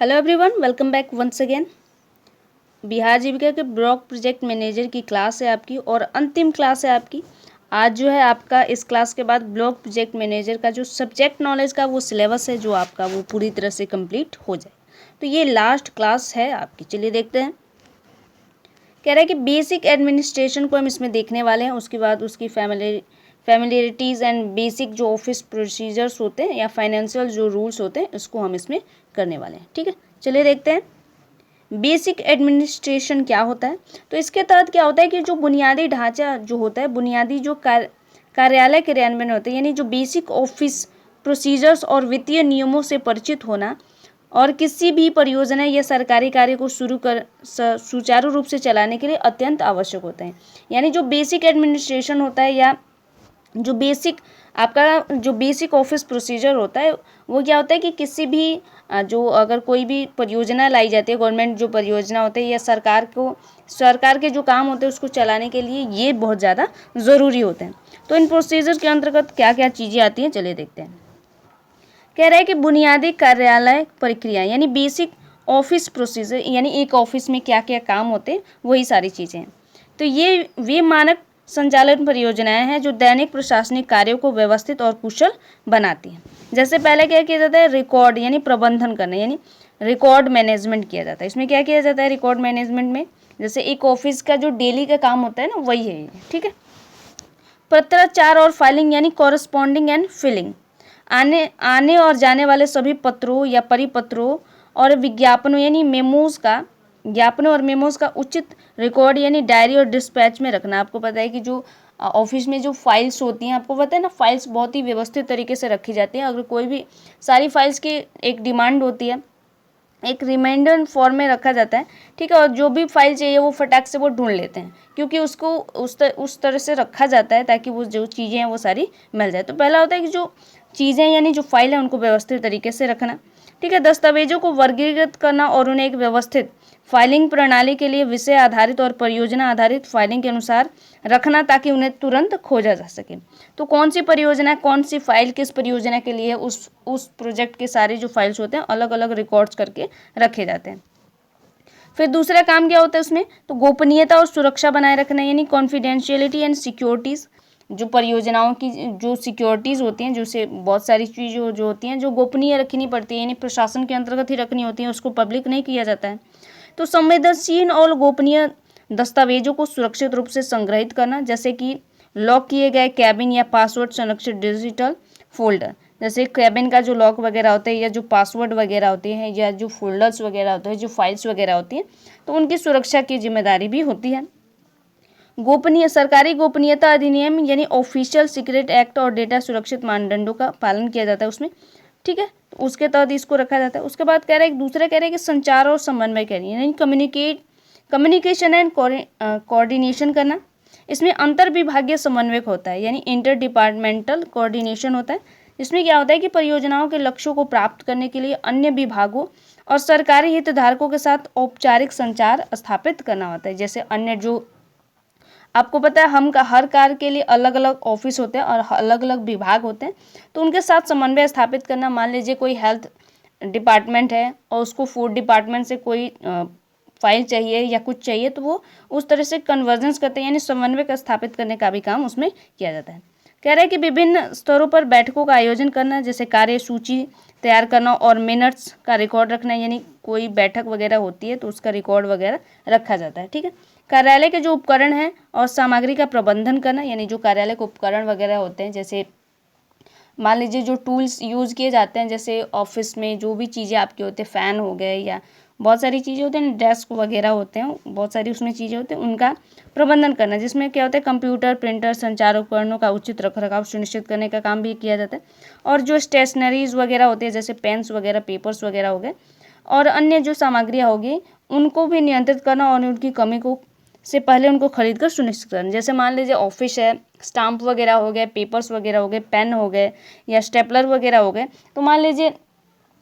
Hello everyone, welcome back once again. Bihar Jeevika के block project manager की class है आपकी और अंतिम क्लास है आपकी। आज जो है आपका इस क्लास के बाद ब्लॉक प्रोजेक्ट मैनेजर का जो सब्जेक्ट नॉलेज का वो सिलेबस है जो आपका वो पूरी तरह से कंप्लीट हो जाए। तो ये लास्ट क्लास है आपकी। चलिए देखते हैं। कह रहा है कि बेसिक एडमिनिस्ट्रेशन को हम इसमें देखने वाले हैं, उसके बाद उसकी फैमिलियरिटीज़ एंड बेसिक जो ऑफिस प्रोसीजर्स होते हैं या फाइनेंशियल जो रूल्स होते हैं उसको हम इसमें करने वाले हैं। ठीक है, चलिए देखते हैं बेसिक एडमिनिस्ट्रेशन क्या होता है। तो इसके तहत क्या होता है कि जो बुनियादी ढांचा जो होता है, बुनियादी जो कार्यालय क्रियान्वयन होते हैं, यानी जो बेसिक ऑफिस प्रोसीजर्स और वित्तीय नियमों से परिचित होना और किसी भी परियोजना या सरकारी कार्य को सुचारू रूप से चलाने के लिए अत्यंत आवश्यक होते हैं। यानी जो बेसिक एडमिनिस्ट्रेशन होता है या जो बेसिक ऑफिस प्रोसीजर होता है वो क्या होता है कि किसी भी जो अगर कोई भी परियोजना लाई जाती है, गवर्नमेंट जो परियोजना होती है या सरकार के जो काम होते हैं उसको चलाने के लिए ये बहुत ज़्यादा ज़रूरी होते हैं। तो इन प्रोसीजर के अंतर्गत क्या क्या चीज़ें आती हैं, चलिए देखते हैं। कह रहा है कि बुनियादी कार्यालय प्रक्रिया यानी बेसिक ऑफिस प्रोसीजर, यानी एक ऑफिस में क्या क्या काम होते हैं वही सारी चीज़ें हैं। तो ये वे मानक संचालन परियोजनाएं हैं जो दैनिक प्रशासनिक कार्यों को व्यवस्थित और कुशल बनाती हैं। जैसे पहले क्या किया जाता है, रिकॉर्ड यानी प्रबंधन करना, यानी रिकॉर्ड मैनेजमेंट किया जाता है। इसमें क्या किया जाता है रिकॉर्ड मैनेजमेंट में, जैसे एक ऑफिस का जो डेली का काम होता है ना वही है। ठीक है, पत्राचार और फाइलिंग यानी कॉरेस्पॉन्डिंग एंड फिलिंग, आने और जाने वाले सभी पत्रों या परिपत्रों और विज्ञापनों यानी ज्ञापनों और मेमोज का उचित रिकॉर्ड यानी डायरी और डिस्पैच में रखना। आपको पता है कि जो ऑफिस में जो फाइल्स होती हैं, आपको पता है ना, फाइल्स बहुत ही व्यवस्थित तरीके से रखी जाती हैं। अगर कोई भी सारी फाइल्स की एक डिमांड होती है, एक रिमाइंडर फॉर्म में रखा जाता है। ठीक है, और जो भी फाइल चाहिए वो फटाक से वो ढूंढ लेते हैं, क्योंकि उसको उस तरह से रखा जाता है ताकि वो जो चीज़ें हैं वो सारी मिल जाए। तो पहला होता है कि जो चीज़ें यानी जो फाइल है उनको व्यवस्थित तरीके से रखना। ठीक है, दस्तावेजों को वर्गीकृत करना और उन्हें एक व्यवस्थित फाइलिंग प्रणाली के लिए विषय आधारित और परियोजना आधारित फाइलिंग के अनुसार रखना ताकि उन्हें तुरंत खोजा जा सके। तो कौन सी परियोजना, कौन सी फाइल किस परियोजना के लिए, उस प्रोजेक्ट के सारे जो फाइल्स होते हैं अलग अलग रिकॉर्ड्स करके रखे जाते हैं। फिर दूसरा काम क्या होता है उसमें, तो गोपनीयता और सुरक्षा बनाए रखना यानी कॉन्फिडेंशियलिटी एंड सिक्योरिटीज़। जो परियोजनाओं की जो सिक्योरिटीज़ होती हैं, जैसे बहुत सारी चीज़ें जो होती हैं जो गोपनीय रखनी पड़ती है, यानी प्रशासन के अंतर्गत ही रखनी होती हैं, उसको पब्लिक नहीं किया जाता है। तो संवेदनशील और गोपनीय दस्तावेजों को सुरक्षित रूप से संग्रहित करना, जैसे कि लॉक किए गए कैबिन या पासवर्ड संरक्षित डिजिटल फोल्डर। जैसे कैबिन का जो लॉक वगैरह होता है या जो पासवर्ड वगैरह होते हैं या जो फोल्डर्स वगैरह होते हैं, जो फाइल्स वगैरह होती हैं, तो उनकी सुरक्षा की जिम्मेदारी भी होती है। सरकारी गोपनीयता अधिनियम यानी ऑफिशियल सीक्रेट एक्ट और डेटा सुरक्षित मानदंडों का पालन किया जाता है उसमें। ठीक है, तो उसके तहत इसको रखा जाता है। उसके बाद कह रहे हैं दूसरा कह रहे हैं कि संचार और समन्वय करिए, यानी कम्युनिकेशन एंड कोऑर्डिनेशन करना। इसमें अंतर विभागीय समन्वय होता है, यानी इंटर डिपार्टमेंटल कोऑर्डिनेशन होता है। इसमें क्या होता है कि परियोजनाओं के लक्ष्यों को प्राप्त करने के लिए अन्य विभागों और सरकारी हितधारकों के साथ औपचारिक संचार स्थापित करना होता है। जैसे अन्य जो आपको पता है हर कार्य के लिए अलग अलग ऑफिस होते हैं और अलग अलग विभाग होते हैं, तो उनके साथ समन्वय स्थापित करना। मान लीजिए कोई हेल्थ डिपार्टमेंट है और उसको फूड डिपार्टमेंट से कोई फाइल चाहिए या कुछ चाहिए, तो वो उस तरह से कन्वर्जेंस करते हैं, यानी समन्वय का स्थापित करने का भी काम उसमें किया जाता है। कह रहे हैं कि विभिन्न स्तरों पर बैठकों का आयोजन करना, जैसे कार्य सूची तैयार करना और मिनट्स का रिकॉर्ड रखना, यानी कोई बैठक वगैरह होती है तो उसका रिकॉर्ड वगैरह रखा जाता है। ठीक है, कार्यालय के जो उपकरण हैं और सामग्री का प्रबंधन करना, यानी जो कार्यालय के उपकरण वगैरह होते हैं, जैसे मान लीजिए जो टूल्स यूज़ किए जाते हैं, जैसे ऑफिस में जो भी चीज़ें आपके होते हैं, फ़ैन हो गए या बहुत सारी चीज़ें होती हैं, डेस्क वगैरह होते हैं, बहुत सारी उसमें चीज़ें होती हैं, उनका प्रबंधन करना, जिसमें क्या होता है कंप्यूटर, प्रिंटर, संचार उपकरणों का उचित रखरखाव सुनिश्चित करने का काम भी किया जाता है। और जो स्टेशनरीज वगैरह होती है, जैसे पेन्स वगैरह, पेपर्स वगैरह हो गए और अन्य जो सामग्रियाँ होगी, उनको भी नियंत्रित करना और उनकी कमी को से पहले उनको खरीद कर सुनिश्चित करना। जैसे मान लीजिए ऑफिस है, स्टाम्प वगैरह हो गए, पेपर्स वगैरह हो गए, पेन हो गए या स्टेपलर वगैरह हो गए, तो मान लीजिए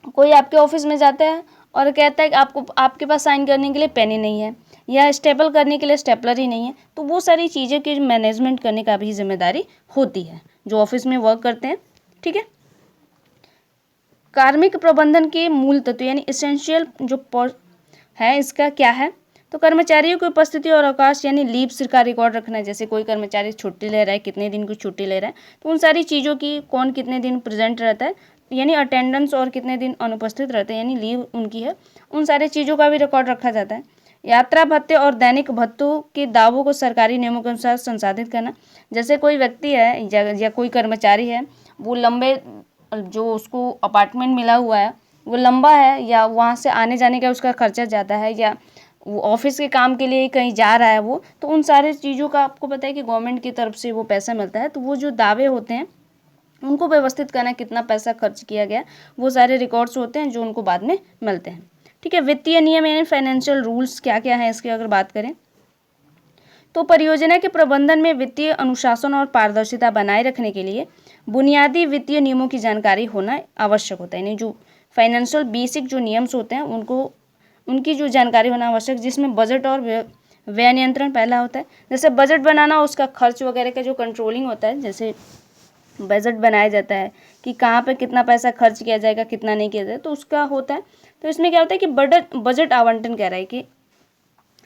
कोई आपके ऑफिस में जाता है और कहता है कि आपके पास साइन करने के लिए पेन ही नहीं है या स्टेपल करने के लिए स्टेपलर ही नहीं है, तो वो सारी चीज़ें की मैनेजमेंट करने का भी जिम्मेदारी होती है जो ऑफिस में वर्क करते हैं। ठीक है, कार्मिक प्रबंधन के मूल तत्व यानी एसेंशियल जो है इसका क्या है, तो कर्मचारियों की उपस्थिति और अवकाश यानी लीव्स का रिकॉर्ड रखना है। जैसे कोई कर्मचारी छुट्टी ले रहा है, कितने दिन की छुट्टी ले रहा है, तो उन सारी चीज़ों की कौन कितने दिन प्रेजेंट रहता है यानी अटेंडेंस, और कितने दिन अनुपस्थित रहते हैं यानी लीव उनकी है, उन सारी चीज़ों का भी रिकॉर्ड रखा जाता है। यात्रा भत्ते और दैनिक भत्तों के दावों को सरकारी नियमों के अनुसार संसाधित करना। जैसे कोई व्यक्ति है या कोई कर्मचारी है, वो लंबे जो उसको अपार्टमेंट मिला हुआ है वो लंबा है, या वहाँ से आने जाने का उसका खर्चा ज़्यादा है, या वो ऑफिस के काम के लिए कहीं जा रहा है वो, तो उन सारे चीज़ों का आपको पता है कि गवर्नमेंट की तरफ से वो पैसा मिलता है। तो वो जो दावे होते हैं उनको व्यवस्थित करना, कितना पैसा खर्च किया गया, वो सारे रिकॉर्ड्स होते हैं जो उनको बाद में मिलते हैं। ठीक है, वित्तीय नियम यानी फाइनेंशियल रूल्स क्या क्या हैं इसकी अगर बात करें, तो परियोजना के प्रबंधन में वित्तीय अनुशासन और पारदर्शिता बनाए रखने के लिए बुनियादी वित्तीय नियमों की जानकारी होना आवश्यक होता है। यानी जो फाइनेंशियल बेसिक जो नियम्स होते हैं उनकी जो जानकारी होना आवश्यक, जिसमें बजट और व्यय नियंत्रण पहला होता है। जैसे बजट बनाना, उसका खर्च वगैरह का जो कंट्रोलिंग होता है, जैसे बजट बनाया जाता है कि कहाँ पे कितना पैसा खर्च किया जाएगा, कितना नहीं किया जाएगा, तो उसका होता है। तो इसमें क्या होता है कि बजट आवंटन कह रहा है कि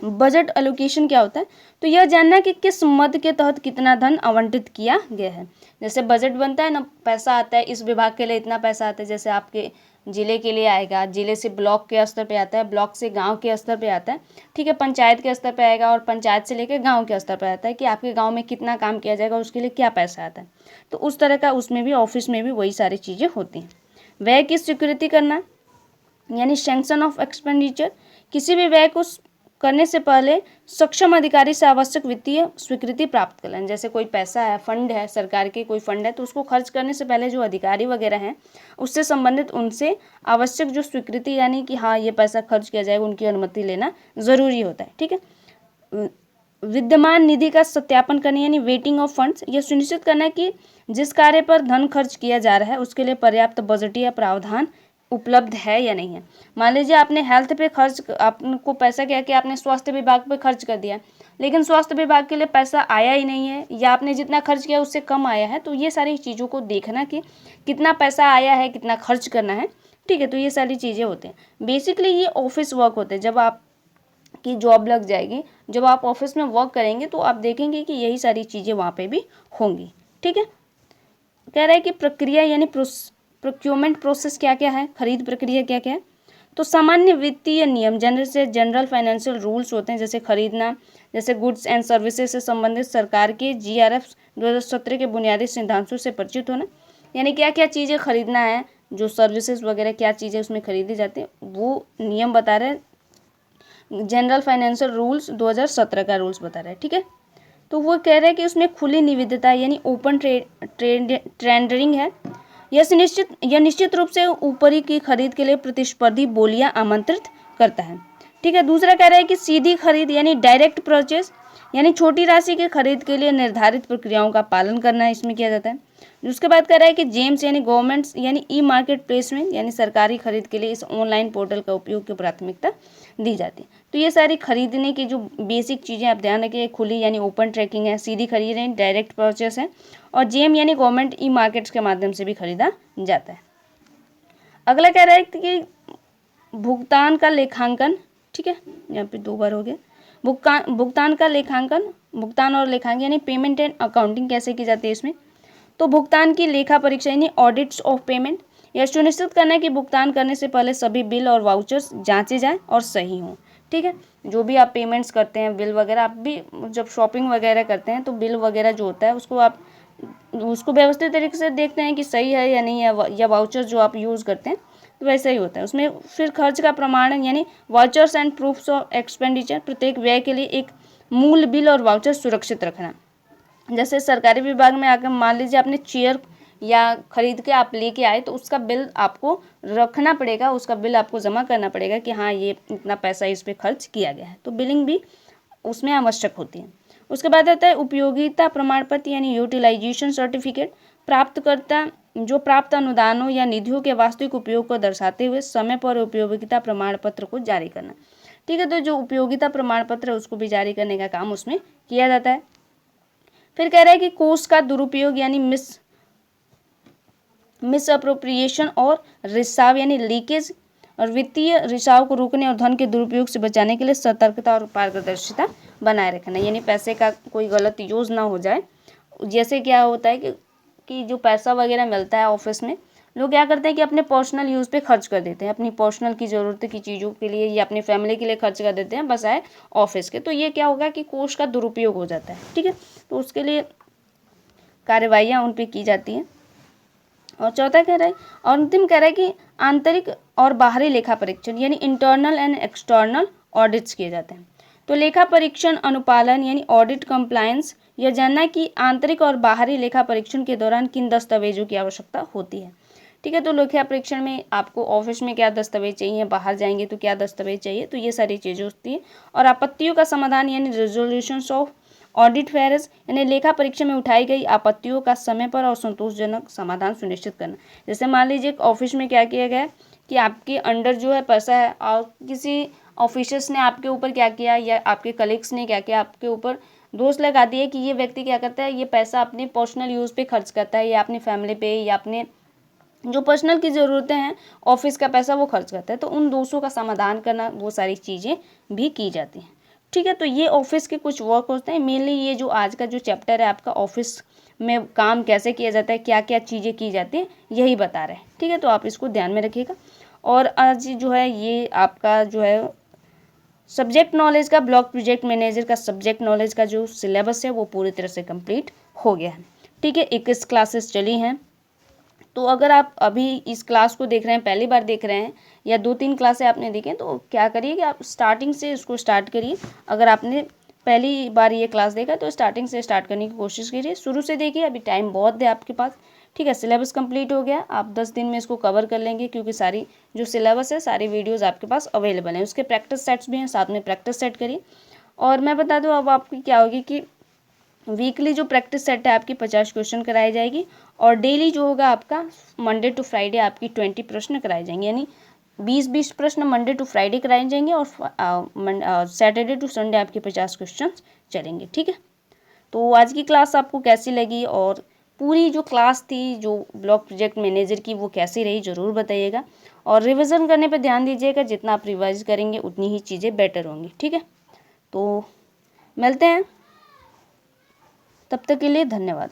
बजट एलोकेशन क्या होता है, तो यह जानना कि किस मद के तहत कितना धन आवंटित किया गया है। जैसे बजट बनता है ना, पैसा आता है, इस विभाग के लिए इतना पैसा आता है, जैसे आपके जिले के लिए आएगा, जिले से ब्लॉक के स्तर पे आता है, ब्लॉक से गांव के स्तर पे आता है, ठीक है, पंचायत के स्तर पे आएगा, और पंचायत से लेकर गांव के स्तर पे आता है कि आपके गांव में कितना काम किया जाएगा, उसके लिए क्या पैसा आता है। तो उस तरह का उसमें भी, ऑफिस में भी वही सारी चीज़ें होती हैं। व्यय की स्वीकृति करना यानी सैंक्शन ऑफ एक्सपेंडिचर, किसी भी व्यय को करने से पहले सक्षम अधिकारी से आवश्यक वित्तीय स्वीकृति प्राप्त कर लें। जैसे कोई पैसा है, फंड है, सरकार के कोई फंड है, तो उसको खर्च करने से पहले जो अधिकारी वगैरह हैं उससे संबंधित उनसे आवश्यक जो स्वीकृति यानी कि हाँ ये पैसा खर्च किया जाएगा, उनकी अनुमति लेना ज़रूरी होता है। ठीक है, विद्यमान निधि का सत्यापन करना यानी वेटिंग ऑफ फंड्स, यह सुनिश्चित करना कि जिस कार्य पर धन खर्च किया जा रहा है उसके लिए पर्याप्त बजटीय प्रावधान उपलब्ध है या नहीं है। मान लीजिए आपने हेल्थ पे खर्च, आपको पैसा क्या कि आपने स्वास्थ्य विभाग पे खर्च कर दिया, लेकिन स्वास्थ्य विभाग के लिए पैसा आया ही नहीं है, या आपने जितना खर्च किया उससे कम आया है, तो ये सारी चीज़ों को देखना कि कितना पैसा आया है, कितना खर्च करना है। ठीक है, तो ये सारी चीज़ें होती हैं। बेसिकली ये ऑफिस वर्क होते हैं। जब आप की जॉब लग जाएगी, जब आप ऑफिस में वर्क करेंगे तो आप देखेंगे कि यही सारी चीज़ें वहाँ पे भी होंगी। ठीक है, कह रहा है कि प्रक्रिया यानी प्रोक्योरमेंट प्रोसेस क्या क्या है, खरीद प्रक्रिया क्या क्या है। तो सामान्य वित्तीय नियम जनरल फाइनेंशियल रूल्स होते हैं, जैसे खरीदना, जैसे गुड्स एंड सर्विसेज से संबंधित सरकार के GRF 2017 के बुनियादी सिद्धांतों से परिचित होना, यानी क्या क्या चीज़ें खरीदना है, जो सर्विसेज वगैरह क्या चीज़ें उसमें खरीदी जाती हैं, वो नियम बता रहे हैं। जनरल फाइनेंशियल रूल्स 2017 का रूल्स बता रहा है। ठीक है, तो वो कह रहे हैं कि उसमें खुली निविदता यानी ओपन टेंडरिंग है। यह निश्चित रूप से ऊपरी की खरीद के लिए प्रतिस्पर्धी बोलियां आमंत्रित करता है। ठीक है, दूसरा कह रहा है कि सीधी खरीद यानी डायरेक्ट परचेज, यानी छोटी राशि की खरीद के लिए निर्धारित प्रक्रियाओं का पालन करना इसमें किया जाता है। उसके बाद कह रहा है कि जेम्स यानी गवर्नमेंट्स यानी ई मार्केट प्लेस में यानी सरकारी खरीद के लिए इस ऑनलाइन पोर्टल का उपयोग की प्राथमिकता दी जाती है। तो ये सारी खरीदने की जो बेसिक चीज़ें आप ध्यान रखिए, खुली यानी ओपन ट्रैकिंग है, सीधी खरीद है, डायरेक्ट परचेस है, और जेम यानी गवर्नमेंट ई मार्केट्स के माध्यम से भी खरीदा जाता है। अगला कह रहा है कि भुगतान का लेखांकन। ठीक है, यहाँ पे 2 बार हो गया। भुगतान का लेखांकन, भुगतान और लेखांकन यानी पेमेंट एंड अकाउंटिंग कैसे की जाती है इसमें। तो भुगतान की लेखा परीक्षा यानी ऑडिट्स ऑफ पेमेंट, यह सुनिश्चित करना है कि भुगतान करने से पहले सभी बिल और वाउचर्स जांचे जाएं और सही हों। ठीक है, जो भी आप पेमेंट्स करते हैं, बिल वगैरह, आप भी जब शॉपिंग वगैरह करते हैं तो बिल वगैरह जो होता है उसको व्यवस्थित तरीके से देखते हैं कि सही है या नहीं है, या वाउचर जो आप यूज़ करते हैं तो वैसा ही होता है। उसमें फिर खर्च का प्रमाण यानी vouchers and proofs of expenditure, प्रत्येक व्यय के लिए एक मूल बिल और वाउचर सुरक्षित रखना। जैसे सरकारी विभाग में आकर मान लीजिए आपने चेयर या खरीद के आप लेके आए, तो उसका बिल आपको रखना पड़ेगा, उसका बिल आपको जमा करना पड़ेगा कि हाँ ये इतना पैसा इस पे खर्च किया गया है। तो बिलिंग भी उसमें आवश्यक होती है। उसके बाद आता है उपयोगिता प्रमाण पत्र यानी यूटिलाइजेशन सर्टिफिकेट, प्राप्तकर्ता जो प्राप्त अनुदानों या निधियों के वास्तविक उपयोग को दर्शाते हुए समय पर उपयोगिता प्रमाण पत्र को जारी करना। ठीक है, तो जो उपयोगिता प्रमाण पत्र है उसको भी जारी करने का काम उसमें किया जाता है। फिर कह रहा है कि कोष का दुरुपयोग यानी मिस अप्रोप्रिएशन और रिसाव यानी लीकेज और वित्तीय रिसाव को रोकने और धन के दुरुपयोग से बचाने के लिए सतर्कता और पारदर्शिता बनाए रखना, यानी पैसे का कोई गलत यूज़ ना हो जाए। जैसे क्या होता है कि जो पैसा वगैरह मिलता है ऑफिस में, लोग क्या करते हैं कि अपने पर्सनल यूज़ पे खर्च कर देते हैं, अपनी पर्सनल की ज़रूरत की चीज़ों के लिए या अपनी फैमिली के लिए खर्च कर देते हैं बस आए ऑफिस के। तो ये क्या होगा कि कोष का दुरुपयोग हो जाता है, ठीक है। तो उसके लिए कार्रवाइयाँ उन पर की जाती हैं। और चौथा कह रहा है और अंतिम कह रहा है कि आंतरिक और बाहरी लेखा परीक्षण यानी इंटरनल एंड एक्सटर्नल ऑडिट्स किए जाते हैं। तो लेखा परीक्षण अनुपालन यानी ऑडिट कंप्लायंस यह जानना है कि आंतरिक और बाहरी लेखा परीक्षण के दौरान किन दस्तावेजों की आवश्यकता होती है, ठीक है। तो लेखा परीक्षण में आपको ऑफिस में क्या दस्तावेज चाहिए, बाहर जाएंगे तो क्या दस्तावेज चाहिए, तो ये सारी चीज़ें होती है। और आपत्तियों का समाधान यानी रेजोल्यूशंस ऑफ ऑडिट फेयर्स यानी लेखा परीक्षण में उठाई गई आपत्तियों का समय पर और संतोषजनक समाधान सुनिश्चित करना। जैसे मान लीजिए ऑफिस में क्या किया गया कि आपके अंडर जो है पैसा है और किसी ऑफिसर्स ने आपके ऊपर क्या किया या आपके कलीग्स ने क्या किया, आपके ऊपर दोष लगा दिए कि ये व्यक्ति क्या करता है, ये पैसा अपने पर्सनल यूज़ पे खर्च करता है या अपनी फैमिली पे या अपने जो पर्सनल की ज़रूरतें हैं ऑफिस का पैसा वो खर्च करता है। तो उन दोषों का समाधान करना, वो सारी चीज़ें भी की जाती हैं, ठीक है। तो ये ऑफिस के कुछ वर्क होते हैं। मेनली ये जो आज का जो चैप्टर है आपका ऑफिस में काम कैसे किया जाता है, क्या क्या चीज़ें की जाती हैं, यही बता रहे हैं, ठीक है। तो आप इसको ध्यान में रखिएगा। और आज जो है ये आपका जो है सब्जेक्ट नॉलेज का, ब्लॉक प्रोजेक्ट मैनेजर का सब्जेक्ट नॉलेज का जो सिलेबस है वो पूरी तरह से कंप्लीट हो गया है, ठीक है। 21 क्लासेस चली हैं। तो अगर आप अभी इस क्लास को देख रहे हैं, पहली बार देख रहे हैं या 2-3 क्लासें आपने देखें, तो क्या करिए कि आप स्टार्टिंग से इसको स्टार्ट करिए। अगर आपने पहली बार ये क्लास देखा तो स्टार्टिंग से स्टार्ट करने की कोशिश कीजिए, शुरू से देखिए। अभी टाइम बहुत है आपके पास, ठीक है। सिलेबस कंप्लीट हो गया, आप 10 दिन में इसको कवर कर लेंगे क्योंकि सारी जो सिलेबस है, सारी वीडियोज़ आपके पास अवेलेबल हैं। उसके प्रैक्टिस सेट्स भी हैं, साथ में प्रैक्टिस सेट करिए। और मैं बता दूँ अब आपकी क्या होगी कि वीकली जो प्रैक्टिस सेट है आपकी 50 क्वेश्चन कराई जाएगी और डेली जो होगा आपका मंडे टू फ्राइडे आपकी 20 प्रश्न कराए जाएंगे, यानी 20-20 प्रश्न मंडे टू फ्राइडे कराए जाएंगे और सैटरडे टू संडे आपके 50 क्वेश्चन चलेंगे, ठीक है। तो आज की क्लास आपको कैसी लगी और पूरी जो क्लास थी जो ब्लॉक प्रोजेक्ट मैनेजर की वो कैसी रही ज़रूर बताइएगा। और रिविज़न करने पर ध्यान दीजिएगा, जितना आप रिवाइज करेंगे उतनी ही चीज़ें बेटर होंगी, ठीक है। तो मिलते हैं, तब तक के लिए धन्यवाद।